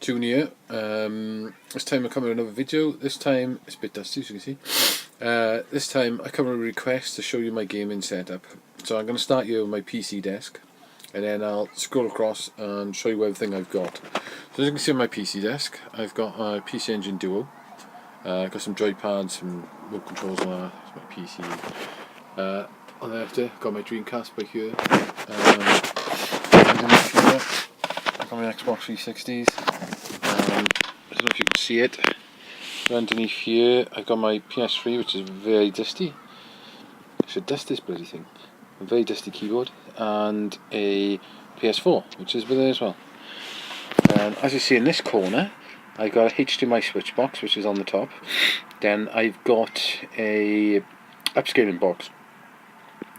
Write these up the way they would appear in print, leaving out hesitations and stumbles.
June here. This time I come with another video. This time it's a bit dusty, as you can see. This time I come with a request to show you my gaming setup. So I'm going to start here with my PC desk, and then I'll scroll across and show you everything I've got. So as you can see on my PC desk, I've got my PC Engine Duo. I've got some joypads, some remote controls on that. It's my PC. On the left there, got my Dreamcast by here. Underneath here, I've got my Xbox 360s. I don't know if you can see it. Underneath here, I've got my PS3, which is very dusty. I should dust this bloody thing. A very dusty keyboard, and a PS4, which is with there as well. And as you see in this corner, I've got a HDMI switch box, which is on the top. Then I've got a upscaling box,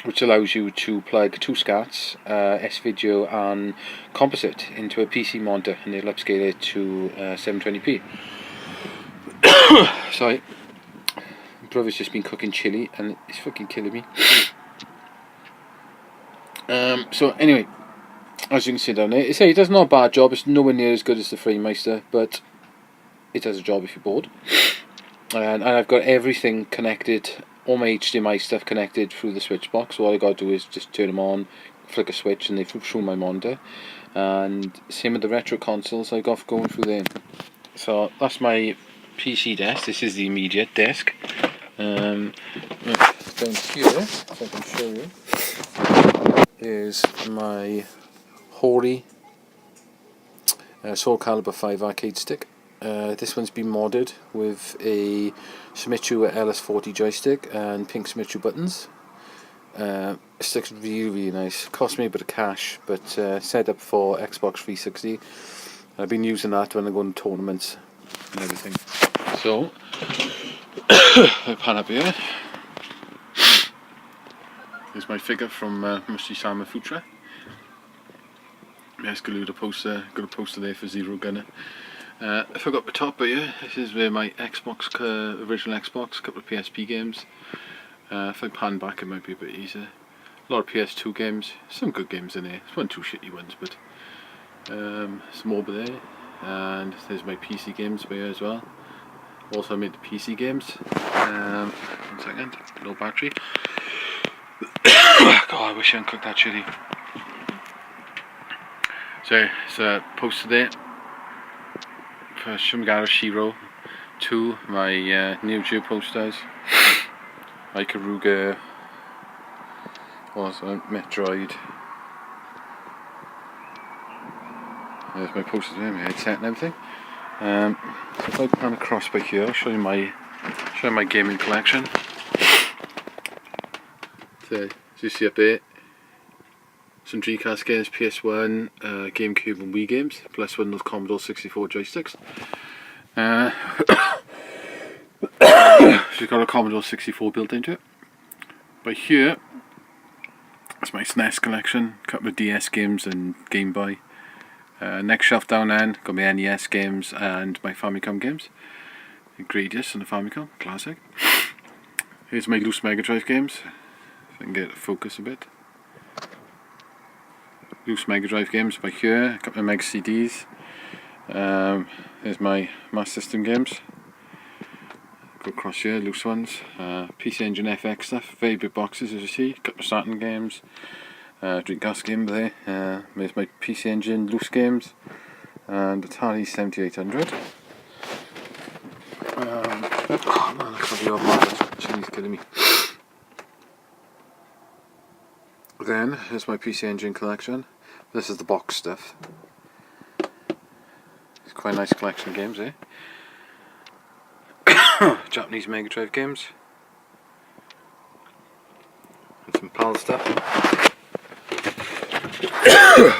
which allows you to plug two SCARTs, S-Video and Composite, into a PC monitor, and it'll upscale it to 720p. Sorry, my brother's just been cooking chili and it's fucking killing me. So anyway, as you can see down there, it does not a bad job. It's nowhere near as good as the framemeister, but it does a job if you're bored. And I've got everything connected, all my HDMI stuff connected through the switch box. So all I got to do is just turn them on, flick a switch, and they flow through my monitor. And same with the retro consoles I got going through there. So that's my PC desk. This is the immediate desk. Down here, if I can show you, is my Hori Soul Calibur 5 arcade stick. This one's been modded with a Summitsu LS40 joystick and pink Summitsu buttons. It stick's really nice. Cost me a bit of cash, but set up for Xbox 360. I've been using that when I go to tournaments and everything. So, I pan up here. Here's my figure from Musty Sama Futra. Yes, got a poster there for Zero Gunner. I forgot the top here. This is where my Xbox, original Xbox, a couple of PSP games. If I pan back, it might be a bit easier. A lot of PS2 games, some good games in there. There's one, two shitty ones, but some more over there. And there's my PC games by here as well. Also, I made the PC games. 1 second, low battery. God, I wish I hadn't cooked that chili. So, it's a poster there for Shumigara Shiro 2, my Neo Geo posters, my Karuga, also Metroid. There's my posters there, my headset and everything. So if I pan across by here, I'll show you my gaming collection. So, as you see up there, some Dreamcast games, PS1, GameCube and Wii games, plus one of those Commodore 64 joysticks. She's got a Commodore 64 built into it. By here, that's my SNES collection, a couple of DS games and Game Boy. Next shelf down then, got my NES games and my Famicom games. Gradius and the Famicom, classic. Here's my loose Mega Drive games, if I can get it to focus a bit. Loose Mega Drive games by here, a couple of Mega CDs. Here's my Master System games. Go across here, loose ones. PC Engine FX stuff, very big boxes as you see. A couple of Saturn games. Dreamcast game there. There's my PC Engine loose games and Atari 7800. Oh man, I can't be off that. Chili's killing me. Then here's my PC Engine collection. This is the box stuff. It's quite a nice collection of games, eh? Japanese Mega Drive games. And some PAL stuff.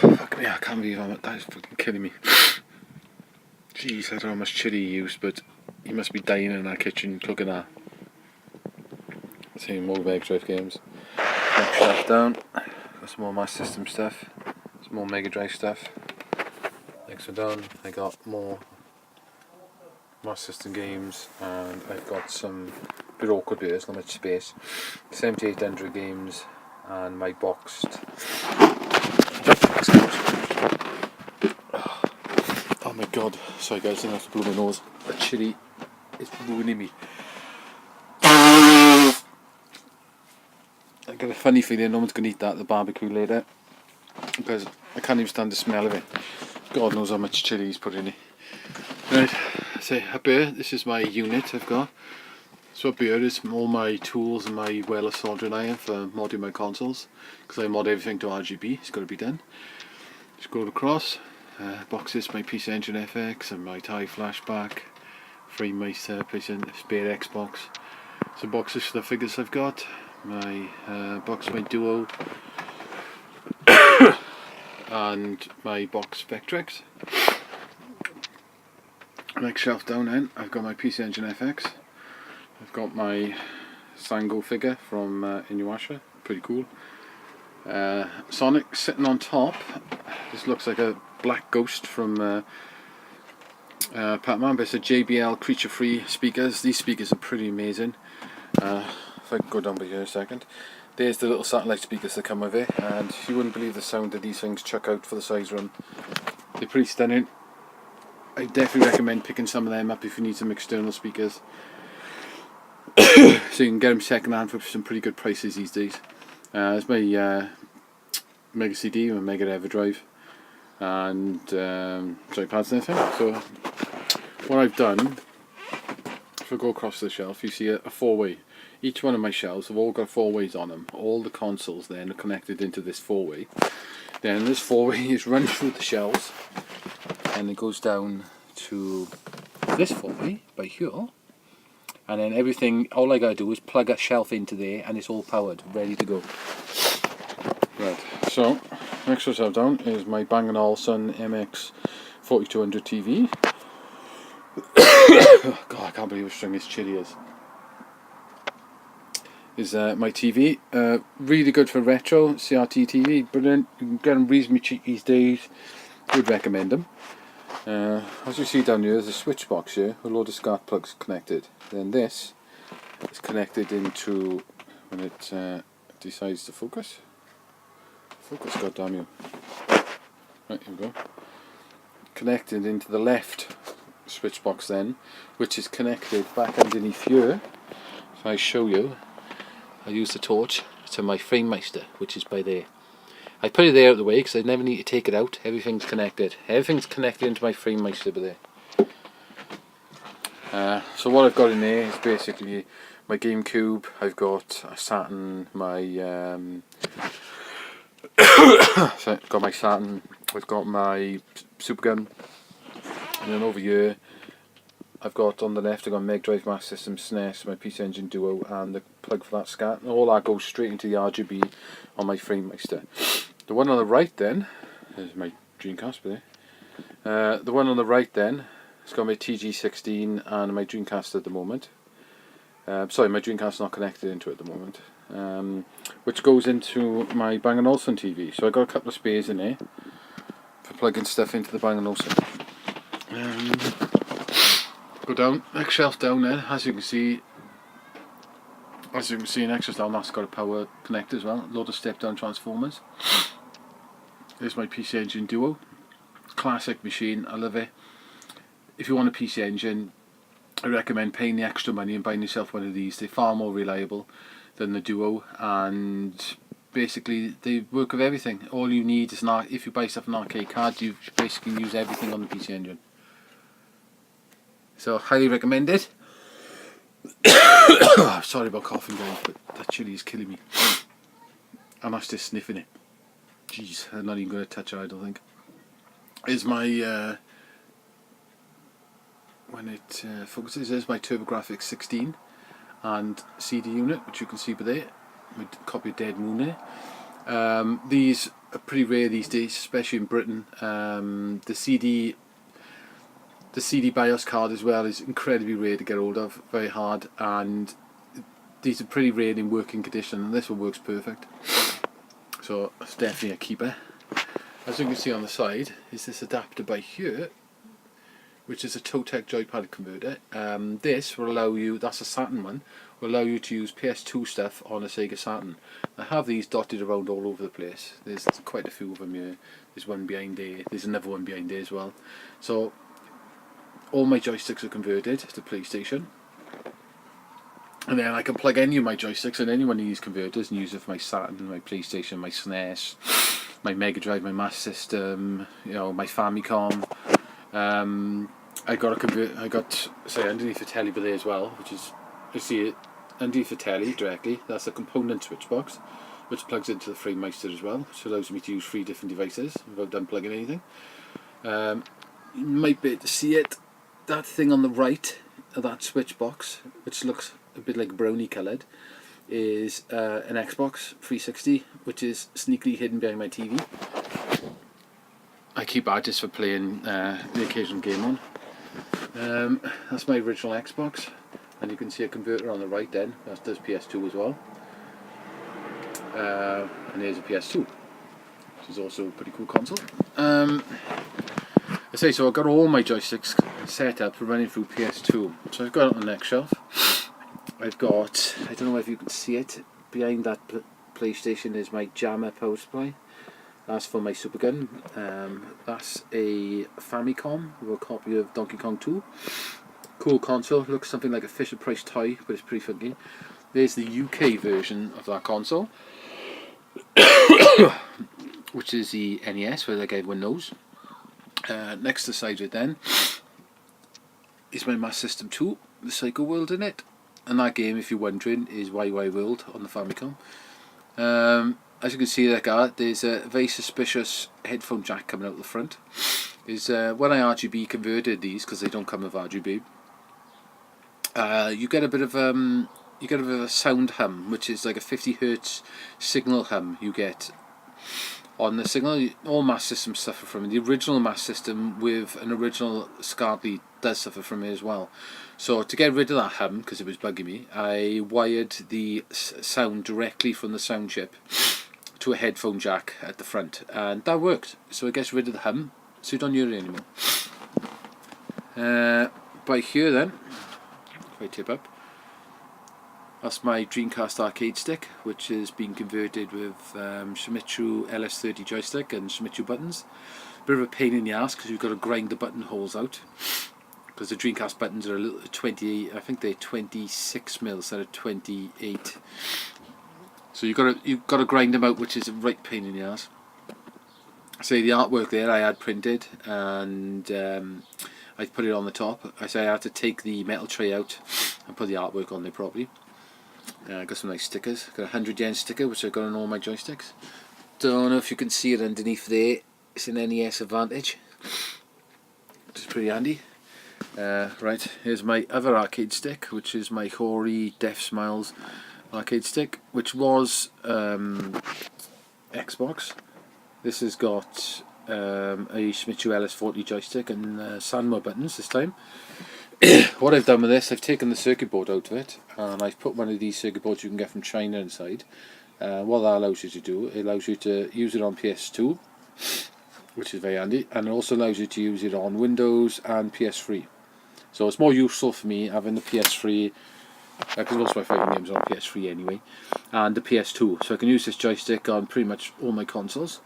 Fuck me, I can't believe that is fucking killing me. Jeez, I don't know how much chili he used, but he must be dying in that kitchen cooking that. See more Mega Drive games. Next shelf down, got some more Master System stuff, some more Mega Drive stuff. Next one down, I got more Master System games, and I've got some bit awkward bit, there's not much space. 7800 games and my boxed. Oh my god, sorry guys, I have to blow my nose. The chili is ruining me. I got a funny feeling no one's going to eat that at the barbecue later, because I can't even stand the smell of it. God knows how much chili he's put in it. Right, so up here, this is my unit I've got. So up here is all my tools and my wireless soldering iron for modding my consoles, because I mod everything to RGB, it's got to be done. Scroll across, boxes, my PC Engine FX and my TIE flashback, framemeister, spare Xbox. Some boxes for the figures I've got, my box, my Duo, and my box Vectrex. Next shelf down then, I've got my PC Engine FX. I've got my Sango figure from Inuyasha, pretty cool. Sonic sitting on top. This looks like a black ghost from Pac-Man, but it's a JBL creature-free speakers. These speakers are pretty amazing. If I can go down by here a second. There's the little satellite speakers that come with it, and you wouldn't believe the sound that these things chuck out for the size run. They're pretty stunning. I definitely recommend picking some of them up if you need some external speakers. So you can get them second hand for some pretty good prices these days. There's my Mega CD, my Mega Everdrive, and joypads and everything. So what I've done, if I go across the shelf, you see a four-way. Each one of my shelves have all got four-ways on them. All the consoles then are connected into this four-way. Then this four-way is run through the shelves, and it goes down to this four-way by here. And then everything, all I gotta do is plug a shelf into there and it's all powered, ready to go. Right, so next what I've done is my Bang & Olufsen MX 4200 TV. God, I can't believe how strong this chili is. Is my TV, really good for retro, CRT TV, brilliant. You can get them reasonably cheap these days, would recommend them. As you see down here, there's a switch box here with a load of SCART plugs connected. Then this is connected into, when it decides to focus. Focus, goddamn you. Right, here we go. Connected into the left switch box then, which is connected back underneath here. If I show you, I use the torch to my framemeister, which is by there. I put it there out of the way because I never need to take it out. Everything's connected. Everything's connected into my framemeister by there. So what I've got in there is basically my GameCube. I've got a Saturn, my so got my Saturn. I've got my Supergun, and then over here I've got on the left I've got Mega Drive, Master System, SNES, my PC Engine Duo, and the plug for that SCART. And all that goes straight into the RGB on my framemeister. The one on the right then is my Dreamcast there. The one on the right then, it's got my TG16 and my Dreamcast at the moment. Sorry, my Dreamcast is not connected into it at the moment. Which goes into my Bang & Olufsen TV. So I got a couple of spares in there for plugging stuff into the Bang & Olufsen. Go down, next shelf down there, as you can see, next shelf down, that's got a power connector as well, a load of step down transformers. There's my PC Engine Duo, classic machine, I love it. If you want a PC Engine, I recommend paying the extra money and buying yourself one of these. They're far more reliable than the Duo, and basically they work with everything. All you need is if you buy yourself an arcade card, you basically use everything on the PC Engine. So highly recommend it. Sorry about coughing guys, but that chili is killing me. I'm actually sniffing it. Jeez, I'm not even going to touch it, I don't think. Is my when it focuses, there's my TurboGrafx 16 and CD unit, which you can see by there, with a copy of Dead Moon there. These are pretty rare these days, especially in Britain. The CD BIOS card as well is incredibly rare to get hold of, very hard, and these are pretty rare in working condition, and this one works perfect. So it's definitely a keeper. As you can see on the side is this adapter by here, which is a Totec joypad converter. This will allow you, that's a Saturn one, will allow you to use PS2 stuff on a Sega Saturn. I have these dotted around all over the place. There's quite a few of them here. There's one behind there, there's another one behind there as well. So all my joysticks are converted to PlayStation. And then I can plug any of my joysticks in any one of these converters and use it for my Saturn, my PlayStation, my SNES, my Mega Drive, my Master System, you know, my Famicom. I got say underneath the telly there as well, which is, you see it underneath the telly directly. That's a component switch box, which plugs into the framemeister as well, which allows me to use 3 different devices without unplugging anything. You might be able to see it. That thing on the right of that switch box, which looks a bit like brownie coloured, is an Xbox 360, which is sneakily hidden behind my TV. I keep that just for playing the occasional game on. That's my original Xbox, and you can see a converter on the right then, that does PS2 as well. And here's a PS2, which is also a pretty cool console. I say, so I've got all my joysticks set up for running through PS2. So I've got it on the next shelf. I've got, I don't know if you can see it, behind that PlayStation is my Jammer power supply. That's for my Super Gun. That's a Famicom with a copy of Donkey Kong 2. Cool console, looks something like a Fisher Price toy, but it's pretty funky. There's the UK version of that console, which is the NES, where like everyone knows. Next to the side of it then is my Master System 2, the Psycho World in it. And that game, if you're wondering, is YY World on the Famicom. As you can see, there's a very suspicious headphone jack coming out the front. When I RGB converted these, because they don't come with RGB, you get a bit of a sound hum, which is like a 50 Hz signal hum you get on the signal. All Master Systems suffer from it. The original Master System with an original SCART lead does suffer from it as well. So to get rid of that hum, because it was bugging me, I wired the sound directly from the sound chip to a headphone jack at the front, and that worked. So it gets rid of the hum, so you don't hear it anymore. By here then, if I tip up, that's my Dreamcast arcade stick, which has been converted with Shimizu LS30 joystick and Shimizu buttons. Bit of a pain in the ass because you've got to grind the button holes out, because the Dreamcast buttons are a little 28. I think they're 26mm instead of 28. So you've got to grind them out, which is a right pain in the ass. So the artwork there I had printed, and I put it on the top. I had to take the metal tray out and put the artwork on there properly. I got some nice stickers. Got a 100 yen sticker, which I've got on all my joysticks. Don't know if you can see it underneath there. It's an NES Advantage, which is pretty handy. Right, here's my other arcade stick, which is my Hori Death Smiles arcade stick, which was Xbox. This has got a Shimizu LS40 joystick and Sanwa buttons this time. What I've done with this, I've taken the circuit board out of it, and I've put one of these circuit boards you can get from China inside. What that allows you to do, it allows you to use it on PS2, which is very handy, and it also allows you to use it on Windows and PS3. So it's more useful for me having the PS3, because most of my fighting games are on PS3 anyway, and the PS2, so I can use this joystick on pretty much all my consoles.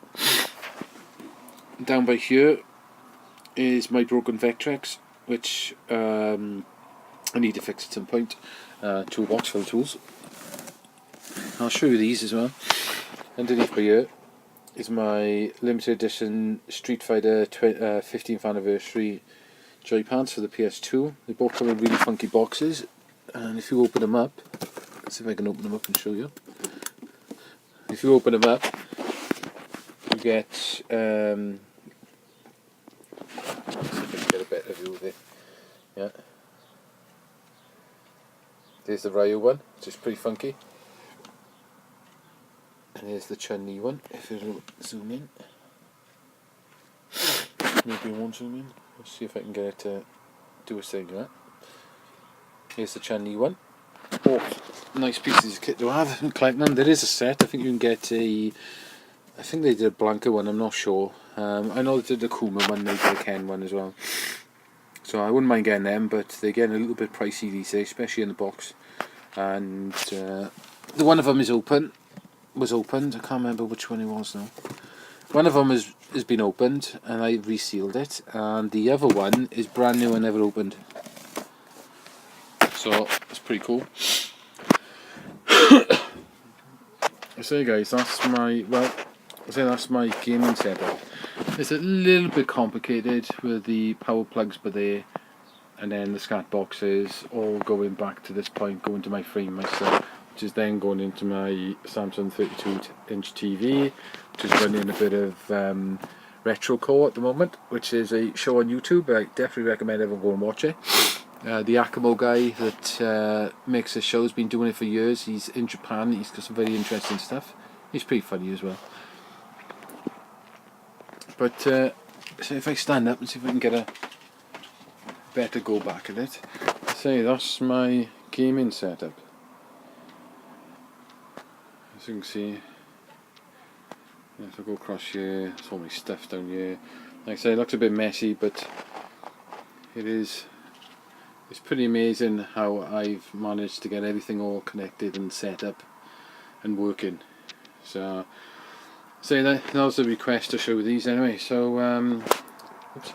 Down by here is my broken Vectrex, which I need to fix at some point. Toolbox full of tools. I'll show you these as well. Underneath by here is my limited edition Street Fighter 15th anniversary joypads for the PS2. They both come in really funky boxes, and if you open them up, let's see if I can open them up and show you. If you open them up, you get see if I can get a better view of it. Yeah. There's the Ryu one, which is pretty funky. And here's the Chun-Li one, if it'll zoom in. Maybe it won't zoom in. Let's see if I can get it to do a thing like that. Here's the Chun-Li one. Oh, nice pieces of kit to have and collect them. There is a set. I think you can get a... I think they did a Blanca one, I'm not sure. I know they did the Kuma one, they did the Ken one as well. So I wouldn't mind getting them, but they're getting a little bit pricey these days, especially in the box. And the one of them was opened. I can't remember which one it was now. one of them has been opened and I resealed it, and the other one is brand new and never opened. So it's pretty cool. I say guys, that's my gaming setup. It's a little bit complicated with the power plugs by there, and then the SCART boxes all going back to this point, going to my framemeister, which is then going into my Samsung 32-inch TV, which is running a bit of retro core at the moment, which is a show on YouTube. I definitely recommend everyone go and watch it. The Akamo guy that makes this show has been doing it for years. He's in Japan. He's got some very interesting stuff. He's pretty funny as well. But so if I stand up and see if I can get a better go back at it. Say that's my gaming setup. As you can see, if I go across here, there's all my stuff down here. Like I say, it looks a bit messy, but it's pretty amazing how I've managed to get everything all connected and set up and working. So that was a request to show these anyway. So oops.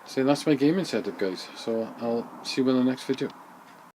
So that's my gaming setup, guys. So I'll see you in the next video.